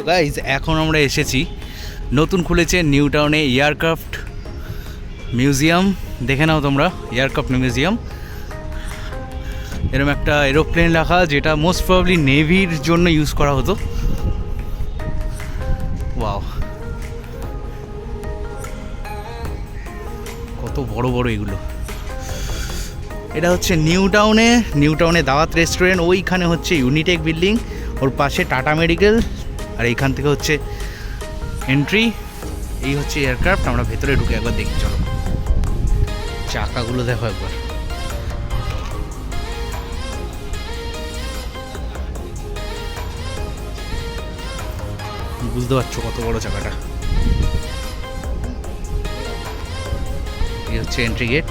Guys এখন আমরা এসেছি, নতুন খুলেছে নিউ টাউনে এয়ারক্রাফট মিউজিয়াম। দেখে নাও তোমরা, এয়ারক্রাফট মিউজিয়াম। এরকম একটা এরোপ্লেন রাখা, যেটা মোস্ট প্রবাবলি নেভির জন্য ইউজ করা হতো। ওয়াও, কত বড় বড় এগুলো। এটা হচ্ছে নিউ টাউনে দাওয়াত রেস্টুরেন্ট। ওইখানে হচ্ছে ইউনিটেক বিল্ডিং, ওর পাশে টাটা মেডিকেল, আর এইখান থেকে হচ্ছে এন্ট্রি। এই হচ্ছে এয়ারক্রাফট। আমরা ভেতরে ঢুকে একবার দেখি, চলো। চাকাগুলো দেখো একবার, বুঝতে পারছো কত বড় চাকাটা। এই হচ্ছে এন্ট্রি গেট।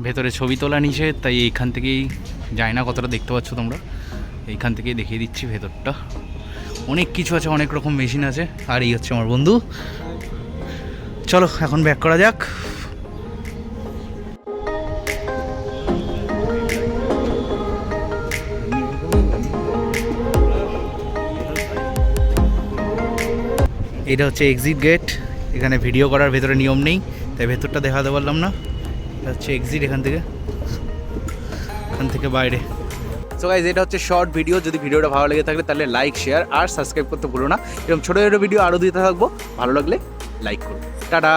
ভেতরে ছবি তোলা নিষেধ, তাই এইখান থেকেই যায় না। কতটা দেখতে পাচ্ছ তোমরা, এইখান থেকেই দেখিয়ে দিচ্ছি ভেতরটা। অনেক কিছু আছে, অনেক রকম মেশিন আছে। আর এই হচ্ছে আমার বন্ধু। চলো এখন ব্যাক করা যাক। এটা হচ্ছে এক্সিট গেট। এখানে ভিডিও করার ভেতরে নিয়ম নেই, তাই ভেতরটা দেখাতে পারলাম না। এটা হচ্ছে এক্সিট, এখান থেকে বাইরে। সো গাইজ, এটা হচ্ছে শর্ট ভিডিও। যদি ভিডিওটা ভালো লেগে থাকে তাহলে লাইক, শেয়ার আর সাবস্ক্রাইব করতে ভুলো না। এরকম ছোটো ছোটো ভিডিও আরও দিতে থাকবো। ভালো লাগলে লাইক করো। টাটা।